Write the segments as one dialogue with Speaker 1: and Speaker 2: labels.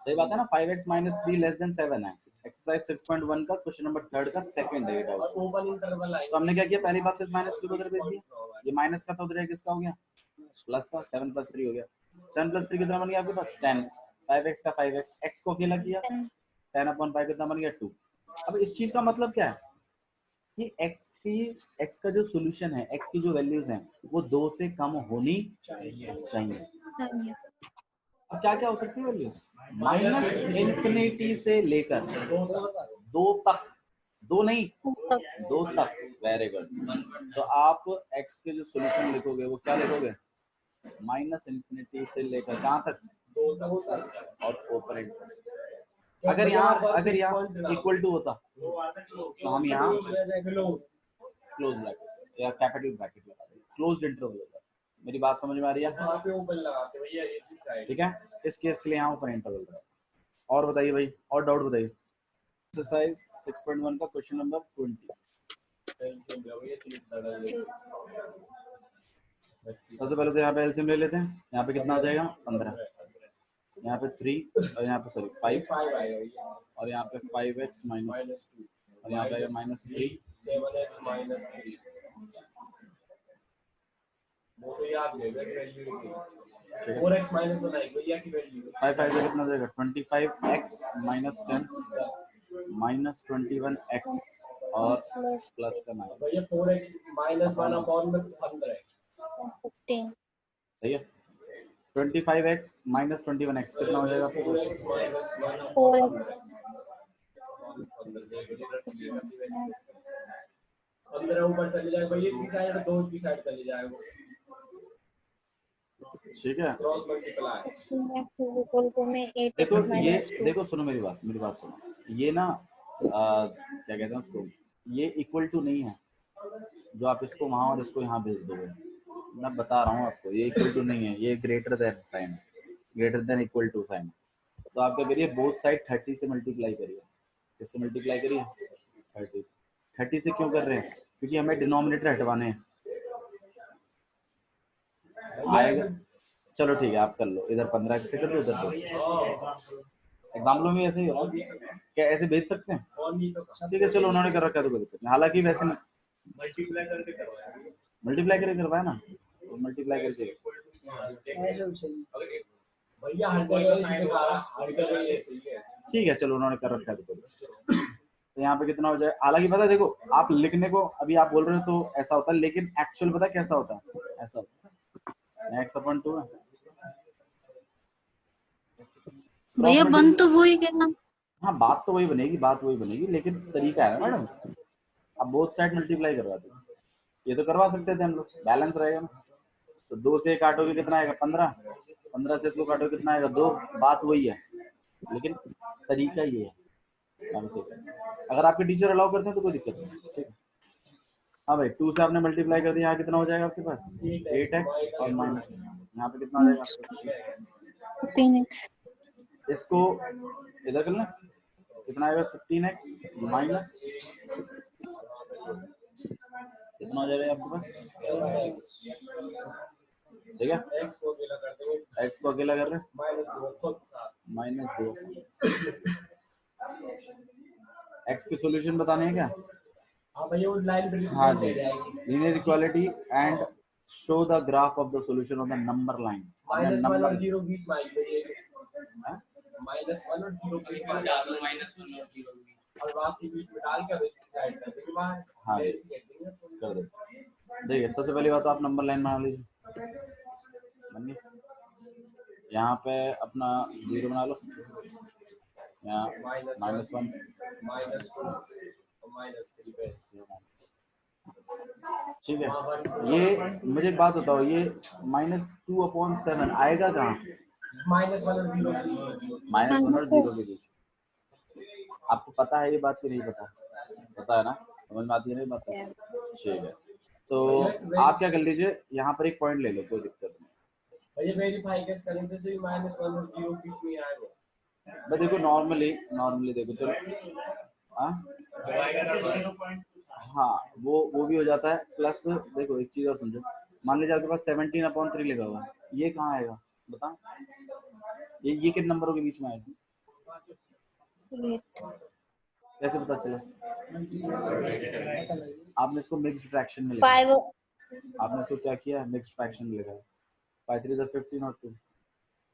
Speaker 1: सही बात है ना। 5x माइनस 3 लेस देन 7 है। एक्सरसाइज 6.1 का क्वेश्चन नंबर 3 का सेकंड है। तो हमने क्या किया, पहली बात तो माइनस 3 को उधर भेज दिया, ये माइनस का था उधर किसका हो गया, प्लस का। 7 + 3 हो गया। 7 + 3 कितना बन गया आपके पास 10। 5x का 5x, x को अकेला किया 10/5 कितना बन गया 2। अब इस चीज का मतलब क्या है कि x का जो सॉल्यूशन है, x की जो वैल्यूज हैं वो 2 से कम होनी चाहिए। अब क्या क्या हो सकती है वैल्यूज, माइनस इन्फिनिटी से लेकर 2 तक, 2 नहीं 2 तक। Very good. तो आप x के जो सॉल्यूशन लिखोगे वो क्या लिखोगे, माइनस इन्फिनिटी से लेकर कहाँ तक, 2 तक और ओपन। अगर यहाँ इक्वल टू होता तो हम यहाँ क्लोज ब्रैकेट या कैपिटल ब्रैकेट लगा देंगे, क्लोज्ड इंटरवल होगा। मेरी बात समझ में आ रही है? वहाँ पे ओपन लगाते भैया, ठीक है। इस केस के लिए यहाँ ओपन इंटरवल है। और बताइए भाई, और डाउट बताइए। एक्सरसाइज 6.1 का क्वेश्चन नंबर 20। सबसे पहले तो यहाँ पे एलसीएम ले लेते हैं। यहाँ पे कितना आ जाएगा 15, यहाँ पे 3 और यहाँ पे सॉरी 5 और यहाँ पे 5x माइनस 2 और यहाँ पे -3 7x माइनस 3। वो तो याद है वैल्यू लिखी 4x माइनस बनाई भैया की वैल्यू 5 5 कितना हो जाएगा 25x माइनस 10 माइनस 21x और प्लस का 9 भैया 4x माइनस 1/15 सही है। 25x माइनस 21x कितना हो जाएगा आपको 15 ऊपर चले जाएगा भैया, की साइड 2 की साइड चले जाएगा, ठीक है। क्रॉस मल्टीप्लाई देखो ये देखो, सुनो मेरी बात सुनो। ये ना क्या कहते हैं उसको, ये इक्वल टू नहीं है जो आप इसको वहां और इसको यहाँ भेज दोगे। मैं बता रहा हूँ आपको, ये इक्वल टू नहीं है, ये greater than sign, greater than equal to sign. तो आप क्या करिए, बोथ साइड 30 से मल्टीप्लाई करिए। किससे मल्टीप्लाई करिए 30 से। 30 से क्यों कर रहे हैं, क्योंकि हमें डिनोमिनेटर हटवाने हैं। आएगा, चलो ठीक है आप कर लो, इधर 15 से कर दो, उधर 2। एग्जाम्पल में भी ऐसे ही हो, क्या ऐसे भेज सकते हैं? ठीक है चलो, उन्होंने कर रखा है तो कर सकते हैं। हालांकि वैसे मल्टीप्लाई करके करवाया ना, तो मल्टीप्लाई करके ठीक है चलो, उन्होंने कर रखा है तो यहाँ पे कितना हो जाए। हालांकि पता है देखो, आप लिखने को अभी आप बोल रहे हो तो ऐसा होता है, लेकिन एक्चुअल पता कैसा होता है, ऐसा होता है x/2 है
Speaker 2: भैया, बन तो वही कहना।
Speaker 1: हाँ बात तो वही बनेगी, लेकिन तरीका है मैडम। अब बोथ साइड मल्टीप्लाई करवा दो, ये तो करवा सकते थे हम लोग, बैलेंस रहेगा ना। तो 2 से काटोगे कितना आएगा 15, 15 से इसको काटोगे कितना आएगा 2। बात वही है, लेकिन तरीका ये है। अगर आपके टीचर अलाउ करते हैं तो कोई दिक्कत नहीं, ठीक है। हाँ भाई, 2 से आपने मल्टीप्लाई कर दिया, यहाँ कितना हो जाएगा आपके पास 8x और माइनस यहाँ पे कितना आ जाएगा आपको
Speaker 2: 15x।
Speaker 1: इसको इधर कर लें, कितना आएगा 15x माइनस कितना हो जाएगा आपके पास, ठीक है। x को अकेला कर रहे -2 x के सॉल्यूशन बताने हैं क्या? हाँ जी, linear equality and show the graph of the solution of the number line. -1 और 0 बीच में -1 और 0 बीच में और बाकी बीच में डाल कर ऐड कर देंगे बाहर। हाँ कर दो। देखिए सबसे पहली बात तो आप नंबर लाइन बना लीजिए, बन यहाँ पे अपना 0 बना लो, यहाँ -1 -2 -3 ठीक है। ये मुझे एक बात बताओ, ये -2/7 आएगा कहाँ? -1 और 0 के बीच। आपको पता है ये बात की नहीं पता? पता है ना, समझ में आती है नहीं बात? ठीक है, तो आप क्या कर लीजिए, यहाँ पर एक पॉइंट ले लो, कोई दिक्कत नहीं। ये वेरीफाई कैसे करें, जैसे -1 और 0 बीच में आएगा। बस देखो नॉर्मली देखो, चलो हाँ वो भी हो जाता है। प्लस देखो एक चीज और समझो, मान लीजिए आपके पास 17/3 लिखा हुआ है, ये कहाँ आएगा बताओ? ये किन नंबरों के बीच में आएगा? कैसे पता चला? आपने इसको मिक्स्ड फ्रैक्शन में लिखा है।
Speaker 2: 5
Speaker 1: आपने इसको क्या किया? मिक्स्ड फ्रैक्शन में लिखा है। 5 3 15 और 2।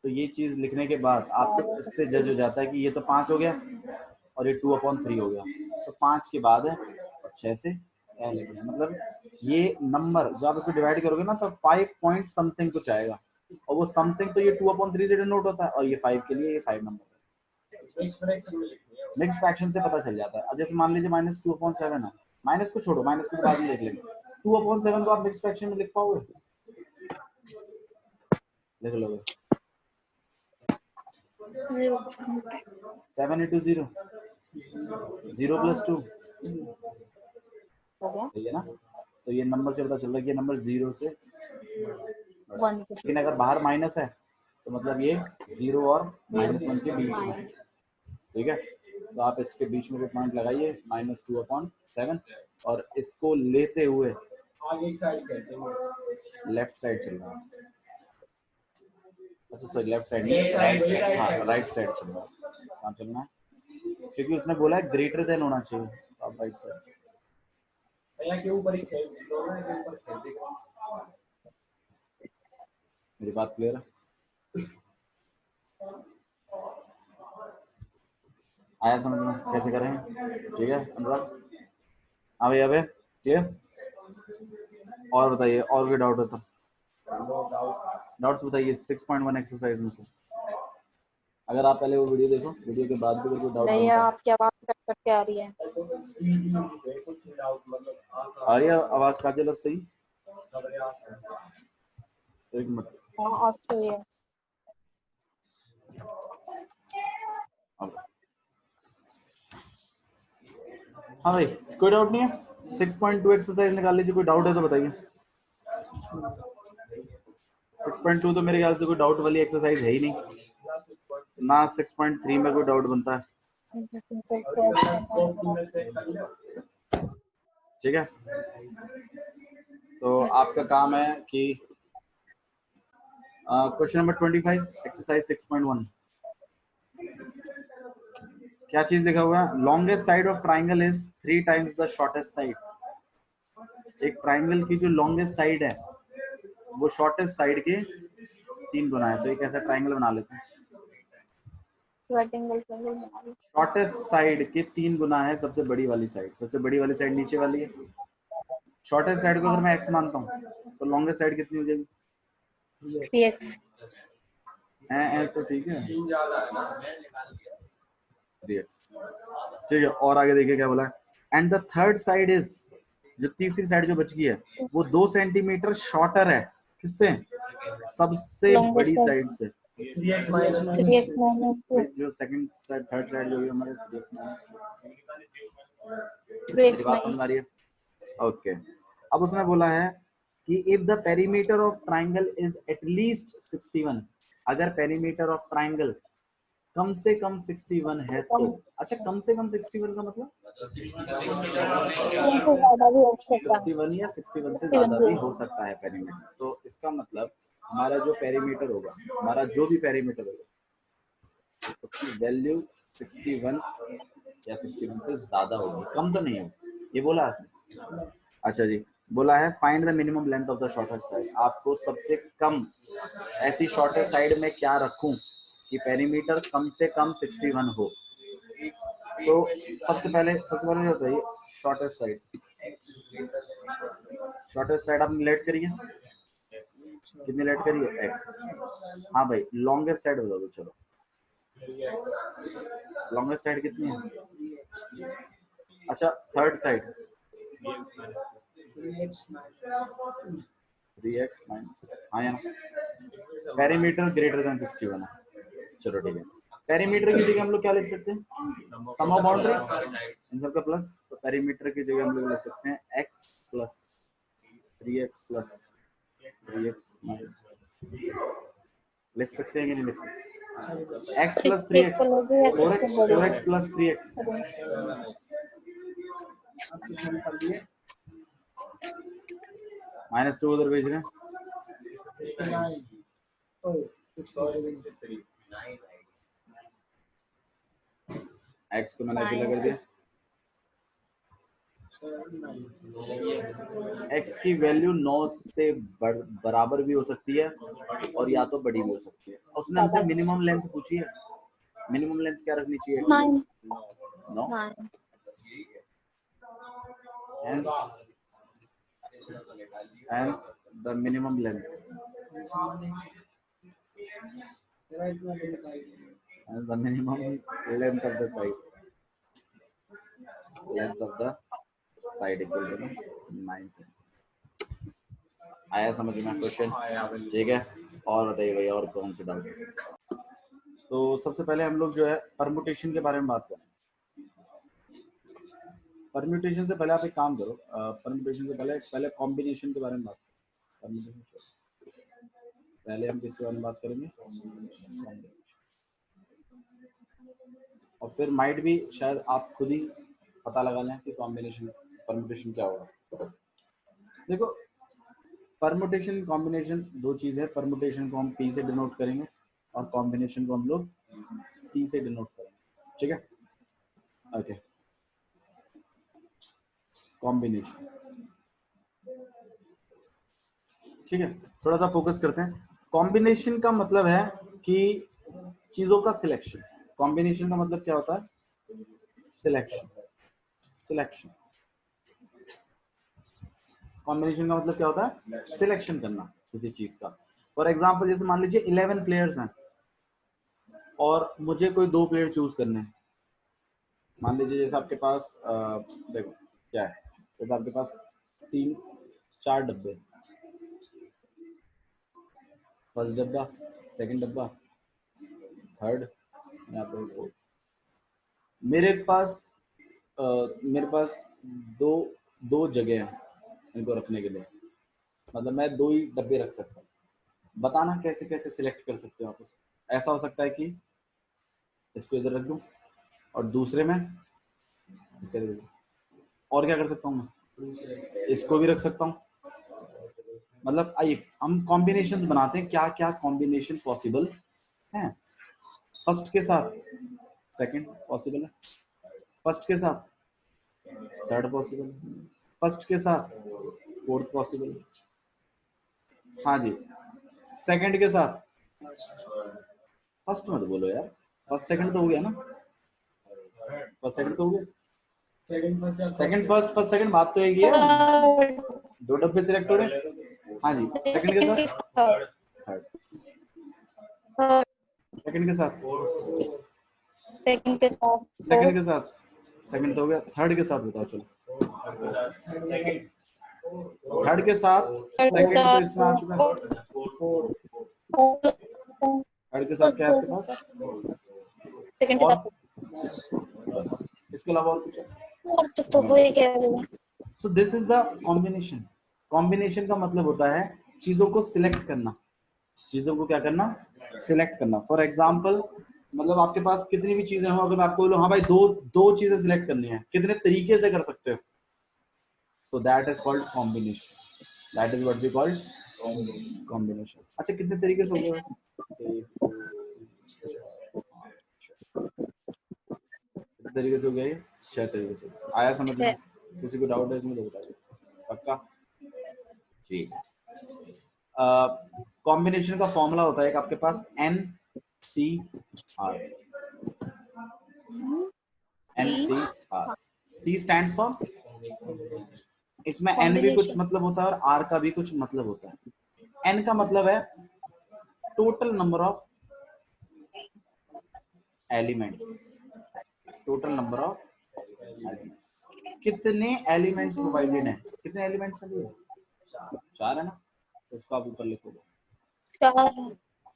Speaker 1: तो ये चीज लिखने के बाद आपको इससे जज हो जाता है कि ये तो 5 हो गया और ये 2/3 हो गया, तो 5 के बाद है और 6 से क्या लिखना है। मतलब ये नंबर जब आप इसको डिवाइड करोगे ना तो 5 पॉइंट समथिंग कुछ आएगा, और वो समथिंग तो ये 2/3 से डिनोट होता है, और ये 5 के लिए ये 5 नंबर है। मिक्स फ्रैक्शन से पता चल जाता है। अब जैसे मान लीजिए -2/7 है, माइनस को छोड़ो, माइनस को बाद में देख लेंगे। 2/7 को आप मिक्स फ्रैक्शन में लिख पाओगे? लिख लोगे? 7 into 0 0 + 2 ठीक है ना? तो ये नंबर से पता चल रहा है कि ये नंबर 0 से 1, लेकिन अगर बाहर माइनस है तो मतलब ये 0 और -1 के बीच में, ठीक है? तो आप इसके बीच में पॉइंट लगाइए -2/7 और इसको लेते हुए लेफ्ट साइड चल रहा है। अच्छा सॉरी, लेफ्ट साइड नहीं, राइट साइड। हाँ, राइट साइड चल रहा है। कहाँ चलना है? क्योंकि उसने बोला है ग्रेटर देन होना चाहिए, तो आप राइट साइड। मेरी बात क्लियर है? आया समझ में कैसे करें? ठीक है अनुराग? हाँ भैया, अबे ठीक है। और बताइए, और कोई डाउट होता? डाउट्स बताइए 6.1 एक्सरसाइज में से। अगर आप पहले वो वीडियो देखो, वीडियो के बाद भी अगर कोई डाउट
Speaker 2: भैया
Speaker 1: बनता है।
Speaker 2: आपकी आवाज कट कट के आ रही है।
Speaker 1: आ रही है आवाज काजल अब सही? एक मिनट।
Speaker 2: हाँ अब सही है।
Speaker 1: हाँ भाई, कोई डाउट नहीं है? 6.2 एक्सरसाइज निकाल लीजिए, कोई डाउट है तो बताइए। 6.2 तो मेरे ख्याल से कोई डाउट वाली एक्सरसाइज है ही नहीं ना। 6.3 में कोई डाउट बनता है? ठीक है, तो आपका काम है कि क्वेश्चन नंबर 25 एक्सरसाइज 6.1 क्या चीज लिखा हुआ है? Longest side of triangle is 3 times the shortest side. एक ट्राइंगल की जो लॉन्गेस्ट साइड है वो शॉर्टेस्ट साइड के 3 गुना है। तो एक ऐसा ट्राइंगल बना लेते हैं। शॉर्टेस्ट साइड के 3 गुना है सबसे बड़ी वाली साइड। सबसे बड़ी वाली साइड नीचे वाली है। शॉर्टेस्ट साइड को अगर मैं x मानता हूँ तो लॉन्गेस्ट साइड कितनी हो जाएगी?
Speaker 2: 3x।
Speaker 1: तो ठीक है, 3x। ठीक है, और आगे देखिए क्या बोला है। And the third side is, जो तीसरी साइड जो बच गई है वो 2 सेंटीमीटर शॉर्टर है। किससे? सबसे बड़ी साइड से।
Speaker 2: 3x माइनस
Speaker 1: जो सेकंड साइड, थर्ड साइड जो भी हमारे 3x
Speaker 2: मेरी
Speaker 1: बात समझ आ रही है? ओके। अब उसने बोला है कि if the perimeter of triangle is at least 61, अगर पेरीमीटर ऑफ ट्राइंगल कम से कम 61 है तो। अच्छा, कम से कम 61 का मतलब 61 या 61 से ज्यादा भी हो सकता है पेरीमीटर। तो इसका मतलब हमारा जो पेरीमीटर होगा, हमारा जो भी पेरीमीटर होगा, उसकी वैल्यू 61 या 61 से ज्यादा होगी, कम तो नहीं होगी। ये बोला आपने? अच्छा जी, बोला है find the minimum length of the shortest side. आपको सबसे कम ऐसी शॉर्टेस्ट साइड में क्या रखूं कि पेरीमीटर कम से कम 61 हो। तो सबसे पहले जो बताइए शॉर्टेस्ट साइड। शॉर्टेस्ट साइड आपने लेट करिए, कितनी लेट करिए? x। हाँ भाई, लॉन्गेस्ट साइड बता दो। चलो, लॉन्गेस्ट साइड कितनी है? अच्छा, थर्ड साइड 3x माइनस, हाँ या ना? पेरीमीटर ग्रेटर देन 61 है। चलो ठीक है, पेरीमीटर की जगह हम लोग क्या लिख सकते हैं? सम ऑफ बाउंड्रीज, इन सब का प्लस। तो पेरीमीटर की जगह हम लोग लिख सकते हैं x plus 3x plus 3x minus. लिख सकते हैं कि नहीं लिख सकते? x plus 3x 4x plus 3x -2 उधर भेज रहे हैं। x को मैंने अकेला कर दिया। x की वैल्यू 9 से बराबर भी हो सकती है और या तो बड़ी भी हो सकती है। उसने हमसे मिनिमम लेंथ पूछी है, मिनिमम लेंथ क्या रखनी चाहिए? 9। hence the minimum length and the minimum length of the side, length of the side equal to 9 cm। आया समझ में क्वेश्चन? ठीक है, और बताइए भाई और कौन से डाउट? तो सबसे पहले हम लोग जो है परम्यूटेशन के बारे में बात करें। परम्यूटेशन से पहले आप एक काम करो, परम्यूटेशन से पहले कॉम्बिनेशन के बारे में बात करें। पहले हम किसके बारे में बात करेंगे? और फिर माइट भी शायद आप खुद ही पता लगा लें कि कॉम्बिनेशन परम्यूटेशन क्या होगा। देखो, परम्यूटेशन कॉम्बिनेशन दो चीज है। परम्यूटेशन को हम P से डिनोट करेंगे और कॉम्बिनेशन को हम लोग C से डिनोट करेंगे। ठीक है, ओके। कॉम्बिनेशन, ठीक है, थोड़ा सा फोकस करते हैं। कॉम्बिनेशन का मतलब है कि चीजों का सिलेक्शन। कॉम्बिनेशन का मतलब क्या होता है? सिलेक्शन। सिलेक्शन, कॉम्बिनेशन का मतलब क्या होता है? सिलेक्शन करना किसी चीज का। फॉर एग्जांपल, जैसे मान लीजिए 11 प्लेयर्स हैं और मुझे कोई 2 प्लेयर चूज करने हैं। मान लीजिए जैसे आपके पास देखो क्या है, जैसे आपके पास 4 डब्बे, फर्स्ट डब्बा, सेकंड डब्बा, थर्ड, यहाँ पे फोर्थ। मेरे पास दो जगह है इनको रखने के लिए, मतलब मैं 2 ही डब्बे रख सकता हूँ। बताना कैसे कैसे सिलेक्ट कर सकते हो आप उसको। ऐसा हो सकता है कि इसको इधर रख दूं और दूसरे में इसे रख दूं, और क्या कर सकता हूँ मैं? इसको भी रख सकता हूँ। मतलब आइए हम कॉम्बिनेशंस बनाते हैं, क्या क्या कॉम्बिनेशन पॉसिबल है। फर्स्ट के साथ सेकंड पॉसिबल है, फर्स्ट के साथ थर्ड पॉसिबल है, फर्स्ट के साथ फोर्थ पॉसिबल है। हाँ जी, सेकंड के साथ फर्स्ट मत बोलो यार, फर्स्ट सेकंड तो हो गया ना, फर्स्ट सेकंड तो हो गया। सेकंड फर्स्ट, फर्स्ट सेकंड, बात तो एक ही है। 2 डब्बे सिलेक्ट हो रहे हैं। हाँ जी, सेकंड के साथ थर्ड, सेकंड के साथ सेकंड के साथ सेकंड तो हो गया। थर्ड के साथ बताओ, चलो थर्ड के साथ सेकंड तो इसमें आ चुका है। थर्ड के साथ क्या है आपके पास? और इसके अलावा और कुछ? So this is the combination. Combination का मतलब होता है चीजों को सिलेक्ट करना। चीजों को क्या करना? सिलेक्ट करना। फॉर एग्जाम्पल, मतलब आपके पास कितनी भी चीजें हो, अगर आपको बोलो हाँ भाई दो चीजें सिलेक्ट करनी है, कितने तरीके से कर सकते हो? तो that is called combination, that is what we called combination. अच्छा, कितने तरीके से हो गया वैसे? कितने तरीके से हो गया ये? 6 तरीके से। आया समझ में? किसी को डाउट है इसमें तो बताइए। पक्का? ठीक है। कॉम्बिनेशन का फॉर्मूला होता है एक आपके पास NCR। NCR, C stands for, इसमें N भी कुछ मतलब होता है और R का भी कुछ मतलब होता है। N का मतलब है total number of elements, total number of elements. कितने एलिमेंट्स प्रोवाइडेड हैं? कितने एलिमेंट्स हैं? 4 है ना, तो उसको आप ऊपर लिखोगे।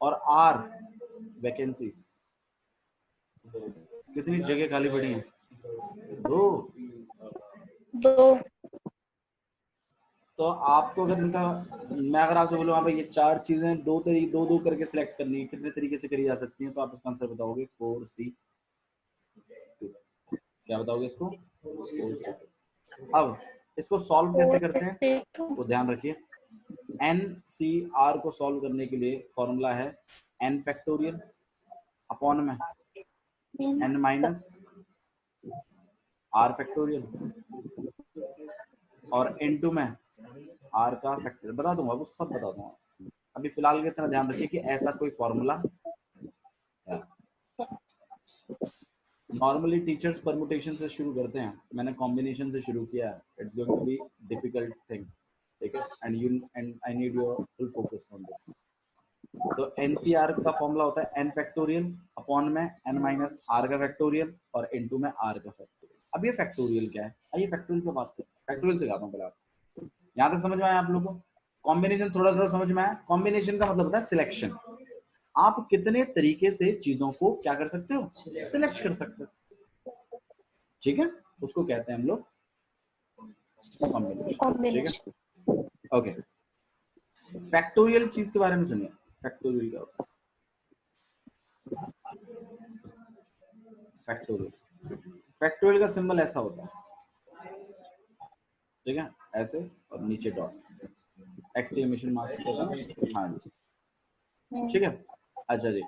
Speaker 1: और R वैकेंसीज, कितनी जगह खाली पड़ी है? 2। तो आपको अगर इनका, मैं अगर आपसे बोलूँ हाँ भाई ये 4 चीजें दो करके सिलेक्ट करनी है, कितने तरीके से करी जा सकती हैं, तो आप इसका आंसर बताओगे 4C। क्या बताओगे इसको? 4C। अब इसको सॉल्व कैसे करते हैं वो ध्यान रखिए। NCR को सॉल्व करने के लिए फॉर्मूला है N फैक्टोरियल अपॉन में n माइनस r फैक्टोरियल और इनटू में r का फैक्टोरियल। बता दूंगा, वो सब बता दूंगा, अभी फिलहाल के इतना ध्यान रखिए कि ऐसा कोई फॉर्मूला है। नॉर्मली टीचर्स परमुटेशन से शुरू करते हैं, मैंने कॉम्बिनेशन से शुरू किया है। It's going to be difficult thing, ठीक है, and I need your full focus on this. तो एनसीआर का फॉर्मूला होता है n फैक्टोरियल अपॉन में n माइनस r का फैक्टोरियल और इनटू में r का फैक्टोरियल। अब ये फैक्टोरियल क्या है, आइए फैक्टोरियल पे बात करते हैं। फैक्टोरियल सिखाता हूं पहले आपको, यहाँ तक समझ में आया आप लोगों को? कॉम्बिनेशन थोड़ा थोड़ा समझ में आया। कॉम्बिनेशन का मतलब होता है सिलेक्शन, आप कितने तरीके से चीजों को क्या कर सकते हो, सिलेक्ट कर सकते हो, ठीक है, उसको कहते हैं हम लोग कॉम्बिनेशन, ठीक है, ओके। फैक्टोरियल चीज के बारे में सुनिए, फैक्टोरियल क्या होता है? फैक्टोरियल का सिंबल ऐसा होता है, ठीक है, ऐसे और नीचे डॉट, एक्सक्लेमेशन मार्क्स होता है, हाँ जी, ठीक है। अच्छा जी,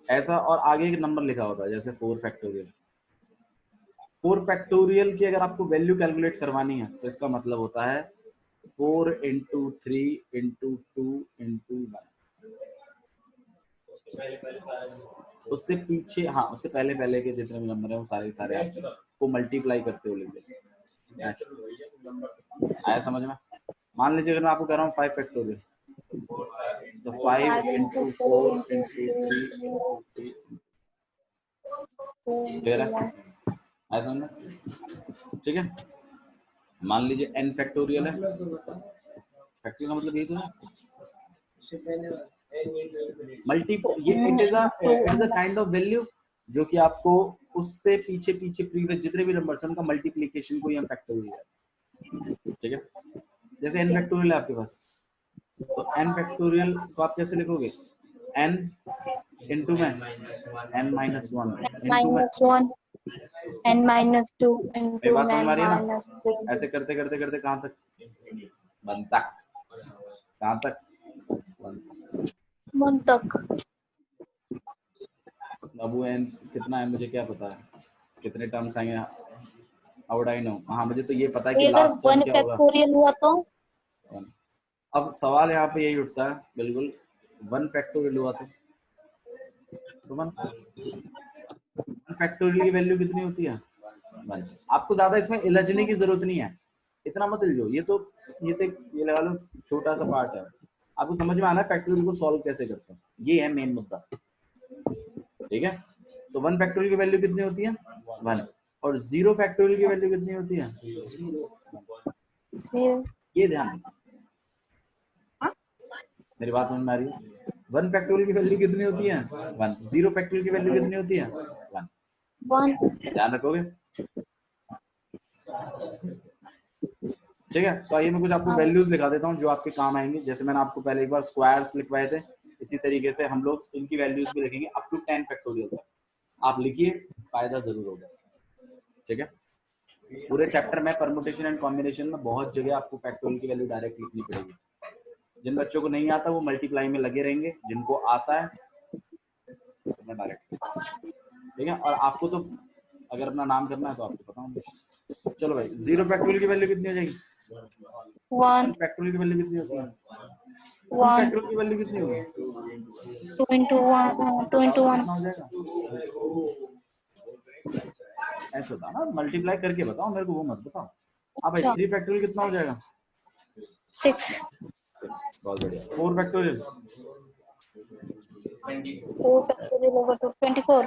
Speaker 1: ऐसा और आगे एक नंबर लिखा होता है, जैसे 4 फैक्टोरियल। 4 फैक्टोरियल की अगर आपको वैल्यू कैलकुलेट करवानी है तो इसका मतलब होता है 4 इंटू 3 इंटू 2 इंटू 1। उससे पीछे, हाँ, उससे पहले पहले के जितने भी नंबर है वो सारे सारे आपको मल्टीप्लाई करते हुए लिखे। आया समझ में? मान लीजिए अगर मैं आपको कह रहा हूँ 5 फैक्टोरियल, तो 5 इंटू 4 इंटू 3, क्लियर है? आया समझ में? ठीक है, मान लीजिए n फैक्टोरियल है, फैक्टोरियल का मतलब यही तो है मल्टी, ये it is a kind of value जो कि आपको उससे पीछे पीछे प्रीवियस जितने भी नंबर्स हैं उनका मल्टीप्लिकेशन को हम फैक्टोरियल है, ठीक है। जैसे n फैक्टोरियल है आपके पास, तो n फैक्टोरियल को आप कैसे लिखोगे, n इंटू में n माइनस 1 इंटू में
Speaker 2: n माइनस 2
Speaker 1: मेरी
Speaker 2: इंटू
Speaker 1: बात समझ में आ
Speaker 2: n
Speaker 1: रही है ना?
Speaker 2: माइनस 3।
Speaker 1: ऐसे करते करते करते कहाँ तक बनता, कहाँ तक
Speaker 2: मन तक।
Speaker 1: अब वो n कितना है मुझे क्या पता है, कितने टर्म्स आएंगे, हाउ आई नो? हाँ, मुझे तो ये पता है कि
Speaker 2: अगर
Speaker 1: लास्ट टर्म
Speaker 2: 1
Speaker 1: क्या होगा।
Speaker 2: फैक्टोरियल हुआ तो
Speaker 1: अब सवाल यहाँ पे यही उठता है, बिल्कुल 1 फैक्टोरियल हुआ तो 1 फैक्टोरियल की वैल्यू कितनी होती है, 1। आपको ज्यादा इसमें इलझने की जरूरत नहीं है, इतना मत इलझो, ये तो ये लगा लो छोटा सा पार्ट है, आपको समझ में आना है फैक्टोरियल को सॉल्व कैसे करते हैं, ये है मेन मुद्दा, ठीक है। तो 1 फैक्टोरियल की वैल्यू कितनी होती है, 1, और 0 फैक्टोरियल की वैल्यू कितनी होती है, ये ध्यान रखना, मेरी बात समझ में आ रही है? 1 फैक्टोरियल की वैल्यू कितनी होती है, 1, 0 फैक्टोरियल की वैल्यू कितनी होती है, 1, ध्यान रखोगे, ठीक है। तो आइए मैं कुछ आपको वैल्यूज लिखा देता हूँ जो आपके काम आएंगे, जैसे मैंने आपको पहले एक बार स्क्वायर्स लिखवाए थे, इसी तरीके से हम लोग इनकी वैल्यूज भी लिखेंगे अप टू 10 फैक्टोरियल तक। आप लिखिए, फायदा जरूर होगा, ठीक है। पूरे चैप्टर में परमुटेशन एंड कॉम्बिनेशन में बहुत जगह आपको फैक्टोरियल की वैल्यू डायरेक्ट लिखनी पड़ेगी। जिन बच्चों को नहीं आता वो मल्टीप्लाई में लगे रहेंगे, जिनको आता है तो डायरेक्ट, ठीक है। और आपको तो अगर अपना नाम करना है तो आपको पता होगा। चलो भाई, 0 फैक्टोरियल की वैल्यू कितनी हो जाएगी,
Speaker 2: 1
Speaker 1: फैक्टोरियल की वैल्यू कितनी होती है, 2
Speaker 2: 1
Speaker 1: फैक्टोरियल की वैल्यू कितनी होगी,
Speaker 2: 2 into 1 2 into 1
Speaker 1: कितना हो जाएगा, ऐसा होता ना, मल्टीप्लाई करके बताओ मेरे को, वो मत बताओ। हाँ भाई, 3 फैक्टोरियल कितना हो जाएगा,
Speaker 2: 6
Speaker 1: बहुत बढ़िया। 4 फैक्टोरियल
Speaker 2: 4 फैक्टोरियल होगा तो 24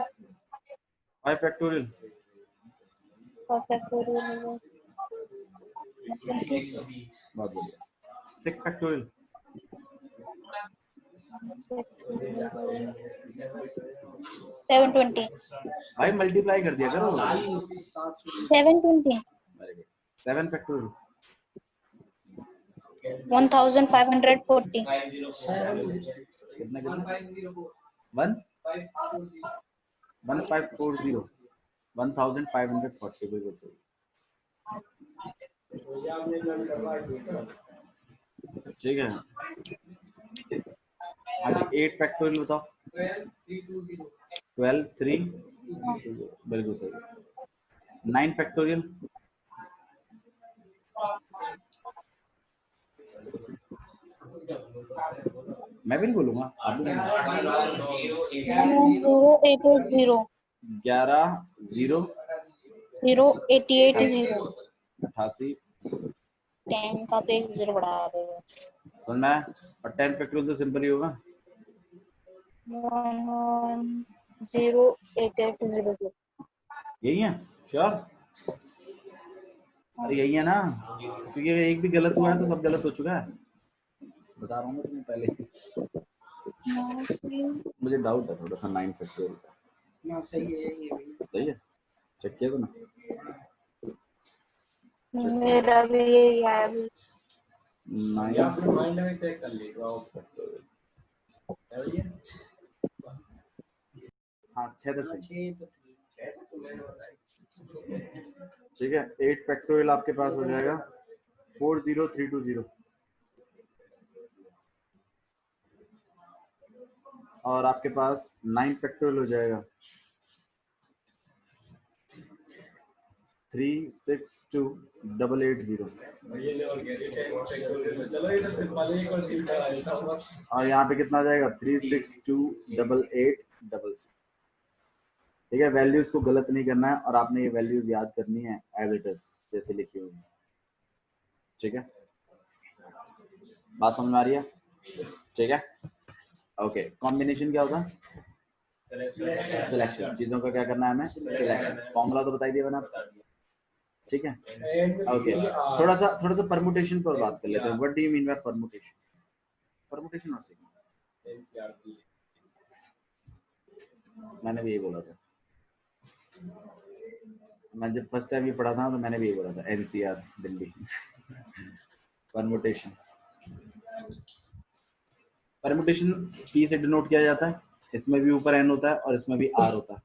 Speaker 1: 5 फैक्टोरियल
Speaker 2: 5 फैक्टोरियल होगा
Speaker 1: बहुत बढ़िया। 6 फैक्टोरियल
Speaker 2: 720
Speaker 1: भाई मल्टीप्लाई कर दिया करो,
Speaker 2: 720
Speaker 1: 7 फैक्टोरियल
Speaker 2: 1540
Speaker 1: कितना कितना 1 1540 1540 बिल्कुल सही, ठीक है। हाँ जी, 8 फैक्टोरियल बताओ, 12 3 बिल्कुल सही। 9 फैक्टोरियल, मैं भी नहीं बोलूंगा, आप भी नहीं।
Speaker 2: 08880
Speaker 1: 11 0
Speaker 2: 08880
Speaker 1: 88।
Speaker 2: 10 का तो एक जीरो बढ़ा देगा।
Speaker 1: समझ में आया? और 10 फैक्टोरियल तो सिंपल ही होगा।
Speaker 2: 08800
Speaker 1: यही है श्योर? अरे यही है ना, क्योंकि एक भी गलत हुआ है तो सब गलत हो चुका है, बता रहा हूँ मैं तुम्हें पहले। मुझे डाउट है थोड़ा सा 9 फैक्टोरियल का।
Speaker 3: ना सही है ये भी।
Speaker 1: सही है, चेक किया तो ना।
Speaker 2: मेरा भी यही आया अभी।
Speaker 1: 9
Speaker 3: अपने माइंड में चेक कर ली तो
Speaker 1: हाँ 6 तक सही।
Speaker 3: 6 तो मैंने बताया।
Speaker 1: ठीक है, 8 फैक्टोरियल आपके पास हो जाएगा 40320, और आपके पास 9 फैक्टोरियल हो जाएगा 362880। और यहाँ पे कितना आ जाएगा 3628866। ठीक है, वैल्यूज को गलत नहीं करना है और आपने ये वैल्यूज याद करनी है एज इट इज जैसे लिखी हुई है। ठीक है, बात समझ में आ रही है? ठीक है, ओके। कॉम्बिनेशन क्या होता है? सिलेक्शन। चीजों का क्या करना है हमें? सिलेक्शन। फॉर्मूला तो बताई दिया मैंने आपको। ठीक है, ओके। थोड़ा सा परमुटेशन पर बात कर लेते हैं। What do you mean by permutation? Permutation और सिग्मा, मैंने भी यही बोला था। मैं जब फर्स्ट टाइम ये पढ़ा था तो मैंने भी यही बोला था, NCR Delhi. Permutation, permutation P से डिनोट किया जाता है। इसमें भी ऊपर एन होता है और इसमें भी आर होता है।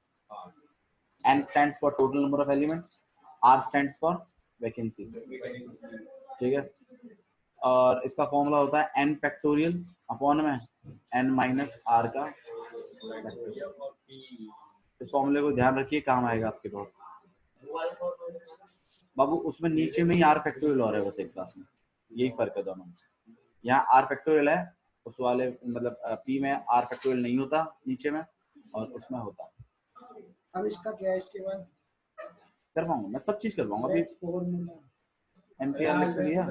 Speaker 1: N stands for total number of elements, R stands for vacancies. ठीक है, और इसका फॉर्मूला होता है एन फैक्टोरियल अपॉन में एन माइनस आर का फैक्टोरियल। इस फॉर्मूले को ध्यान रखिए, काम आएगा आपके बहुत। बाबू उसमें नीचे में ही आर फैक्टोरियल और है बस एक साथ में, यही फर्क है दोनों में। यहाँ आर फैक्टोरियल है, उस वाले मतलब पी में आर फैक्टोरियल नहीं होता नीचे में, और उसमें होता।
Speaker 3: अब इसका क्या है इसके बाद?
Speaker 1: कर पाऊंगा मैं, सब चीज कर पाऊंगा अभी। एनपीआर लिख दिया।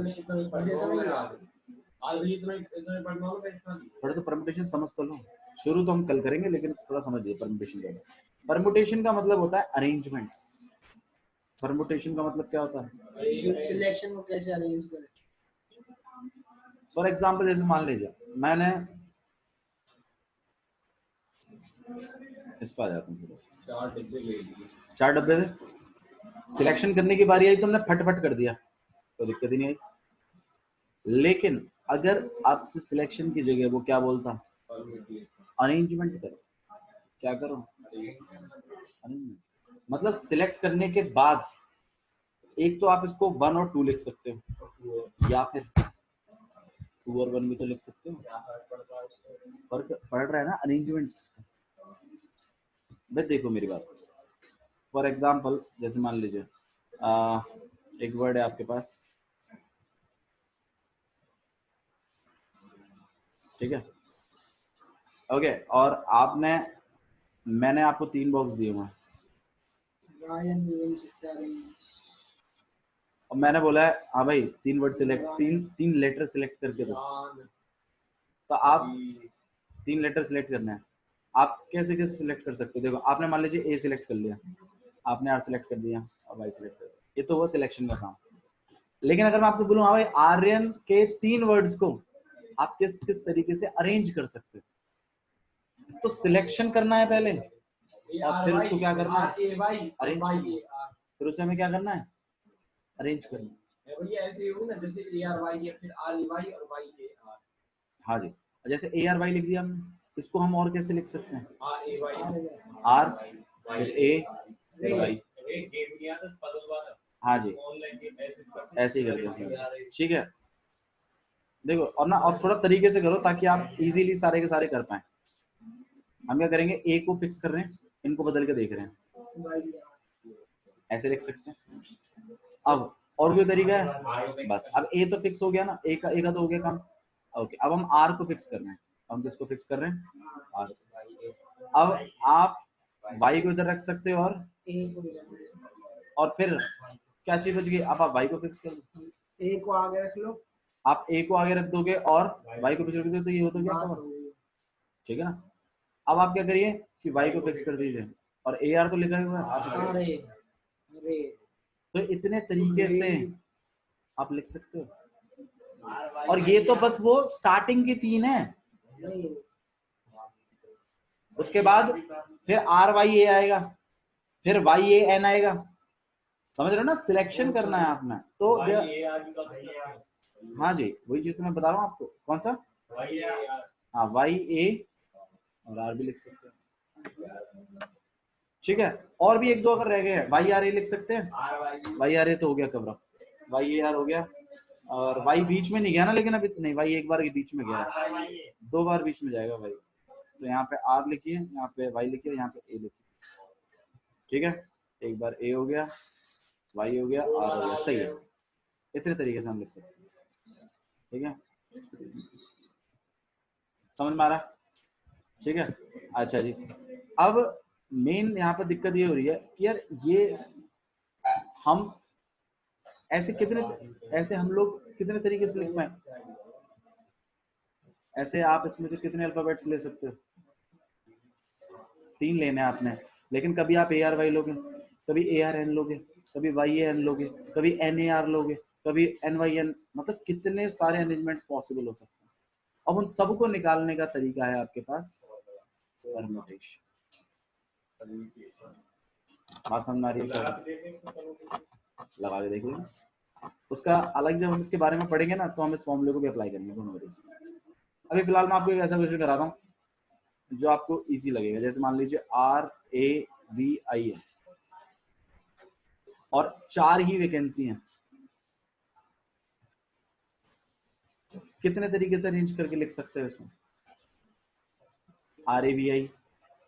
Speaker 1: थोड़ा सा परम्यूटेशन समझ तो लो, शुरू तो हम कल करेंगे लेकिन थोड़ा समझ लीजिए परम्यूटेशन का। परम्यूटेशन का मतलब होता है अरेंजमेंट्स। परम्यूटेशन का मतलब क्या होता है?
Speaker 3: सिलेक्शन को कैसे अरेंज करें?
Speaker 1: फॉर एग्जांपल जैसे मान लीजिए मैंने इस पर आ जाता हूँ, 4 डब्बे थे, सिलेक्शन करने की बारी आई तो हमने फटफट कर दिया, तो दिक्कत ही नहीं आई। लेकिन अगर आपसे सिलेक्शन की जगह वो क्या बोलता, अरेंजमेंट करो, क्या करो? अरेंजमेंट। मतलब सिलेक्ट करने के बाद एक तो आप इसको 1 और 2 लिख सकते हो, या फिर 2 और 1 भी तो लिख सकते हो। फर्क पड़ रहा है ना अरेंजमेंट का। बस देखो मेरी बात, फॉर एग्जाम्पल जैसे मान लीजिए एक वर्ड है आपके पास, ठीक है, ओके, और मैंने आपको 3 बॉक्स दिए हुए हैं और मैंने बोला है हाँ भाई 3 वर्ड सिलेक्ट, 3 लेटर सिलेक्ट करके दो। तो आप 3 लेटर सिलेक्ट करना है, आप कैसे कैसे सिलेक्ट कर सकते हो? देखो आपने मान लीजिए ए सिलेक्ट कर लिया, आपने आर सिलेक्ट कर दिया और वाई सिलेक्ट कर दिया, ये तो हुआ सिलेक्शन का काम। लेकिन अगर मैं आपसे बोलूं हाँ भाई आर्यन के 3 वर्ड्स को आप किस किस तरीके से अरेंज कर सकते हो, तो सिलेक्शन करना है पहले और फिर उसको क्या करना है? अरेंज करना है। फिर उसे हमें क्या करना है? अरेंज करना है। हाँ जी, जैसे ए आर वाई लिख दिया हमने, इसको हम और कैसे लिख सकते हैं? आर फिर ए फिर वाई। हाँ जी, ऐसे ही कर दिया। ठीक है, देखो और ना, और थोड़ा तरीके से करो ताकि आप इजीली सारे के सारे कर पाए। हम क्या करेंगे, ए को फिक्स कर रहे हैं, इनको बदल के देख रहे हैं,
Speaker 3: भाई
Speaker 1: ऐसे लिख सकते हैं। अब और कोई तरीका है? बस अब ए तो फिक्स हो गया ना, ए का तो हो गया काम। ओके, अब हम आर को फिक्स कर रहे हैं। हम किसको फिक्स कर रहे हैं? आर। अब आप वाई को इधर रख सकते हो और फिर क्या चीज बच गई? अब आप वाई को फिक्स कर दो।
Speaker 3: ए को आगे रख लो,
Speaker 1: आप ए को आगे रख दोगे और वाई को पीछे रख दोगे तो ये हो तो गया कवर, ठीक है ना। अब आप क्या करिए कि वाई को फिक्स कर दीजिए और ए आर तो लिखा हुआ है,
Speaker 3: अरे अरे
Speaker 1: तो इतने तरीके से आप लिख सकते हो। और ये तो बस वो स्टार्टिंग की 3 है,
Speaker 3: नहीं
Speaker 1: उसके बाद फिर आर वाई ए आएगा, फिर वाई ए एन आएगा, समझ रहे हो ना। सिलेक्शन करना है आपने तो हाँ जी, वही चीज तो मैं बता रहा हूँ आपको। कौन सा? हाँ, वाई ए और आर भी लिख सकते हैं, ठीक है। और भी एक दो अगर रह गए हैं, वाई आर ए लिख सकते हैं। वाई आर ए तो हो गया कवर, वाई ए आर हो गया, और वाई बीच में नहीं गया ना, लेकिन अभी नहीं, वाई एक बार के बीच में गया, 2 बार बीच में जाएगा वाई। तो यहाँ पे आर लिखिए, यहाँ पे वाई लिखिए, यहाँ पे ए लिखिए, ठीक है। एक बार ए हो गया, वाई हो गया, आर हो गया, सही है। इतने तरीके से हम लिख सकते हैं, ठीक है। समझ में आ रहा? ठीक है, अच्छा जी। अब मेन यहाँ पर दिक्कत ये हो रही है कि यार ये हम ऐसे हम लोग कितने तरीके से लिख पाए? ऐसे आप इसमें से कितने अल्फाबेट्स ले सकते हो? 3 लेने हैं आपने, लेकिन कभी आप ए आर वाई लोगे, कभी ए आर एन लोगे, कभी वाई ए एन लोगे, कभी एन ए आर लोगे, कभी एन वाई एन, मतलब कितने सारे अरेंजमेंट्स पॉसिबल हो सकते हैं। अब उन सबको निकालने का तरीका है आपके पास परम्यूटेशन। बात समझ आ रही है? लगा के देख लो। उसका अलग जब हम इसके बारे में पढ़ेंगे ना, तो हम इस फॉर्मूले को भी अप्लाई करेंगे दोनों वजह। अभी फिलहाल मैं आपको एक ऐसा क्वेश्चन करा रहा हूँ जो आपको इजी लगेगा। जैसे मान लीजिए आर ए वी आई है और 4 ही वैकेंसी हैं, कितने तरीके से अरेंज करके लिख सकते हैं इसमें? R A V I,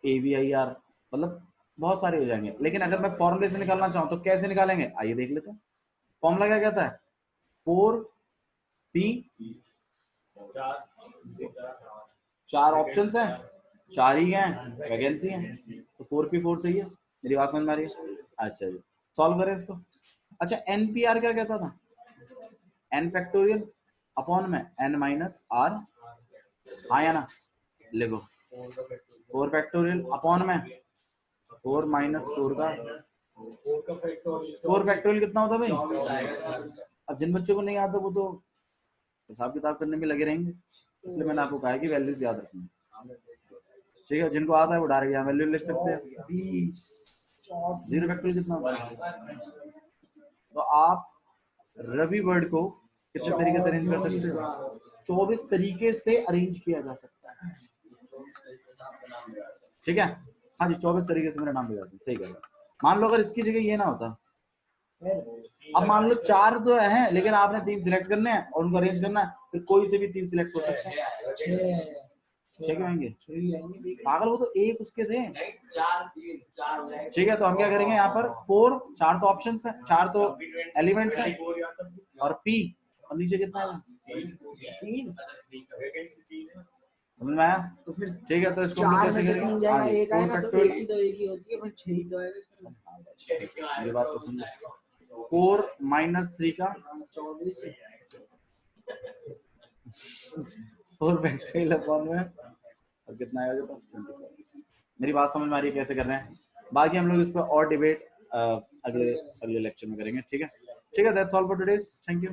Speaker 1: A V I R, मतलब बहुत सारे हो जाएंगे। लेकिन अगर मैं फॉर्मूले से निकालना चाहूं तो कैसे निकालेंगे? आइए देख लेते हैं। फॉर्मूला क्या कहता है? 4P, 4 ऑप्शंस हैं, 4 ही हैं, वैकेंसी हैं, तो 4P4 सही है। मेरी बात समझ में आ रही है? अच्छा जी, सॉल्व करें इसको। अच्छा, NPR क्या कहता था? n फैक्टोरियल अपॉन में n माइनस आर, हाँ या ना? लिखो 4 फैक्टोरियल अपॉन में 4 माइनस 4 का 4 फैक्टोरियल कितना होता भाई? अब जिन बच्चों को नहीं आता वो तो हिसाब किताब करने में लगे रहेंगे, इसलिए मैंने आपको कहा कि वैल्यूज याद रखनी, ठीक है। जिनको आता है वो डायरेक्ट यहाँ वैल्यू लिख सकते हैं। 20 0 फैक्टोरियल कितना होता है? तो आप रवि वर्ड को कितने तरीके से अरेंज कर सकते हो? 24 तरीके से अरेंज किया जा सकता है, ठीक है। हाँ जी, 24 तरीके से मेरा नाम लिखा, सही कह रहा है। मान लो अगर इसकी जगह ये ना होता, अब मान लो 4 तो है लेकिन आपने 3 सिलेक्ट करने हैं और उनको अरेंज करना है, फिर कोई से भी 3 सिलेक्ट हो सकते हैं, 6 क्यों आएंगे? पागल, वो तो एक उसके थे, ठीक है। तो हम क्या करेंगे यहाँ पर 4, 4 तो ऑप्शन है, 4 तो एलिमेंट्स हैं, और P और नीचे कितना है? 3। समझ में आया? तो फिर ठीक है, तो इसको हम कैसे करेंगे? हाँ जी, 4 फैक्टोरियल, ये बात तो सुन, 4 माइनस 3 का 4 फैक्टोरियल अपॉन में, और कितना आएगा पास? 24। मेरी बात समझ में आ रही है कैसे कर रहे हैं? बाकी हम लोग इस पर और डिबेट अगले लेक्चर में करेंगे, ठीक है। ठीक है, that's all for today, thank you.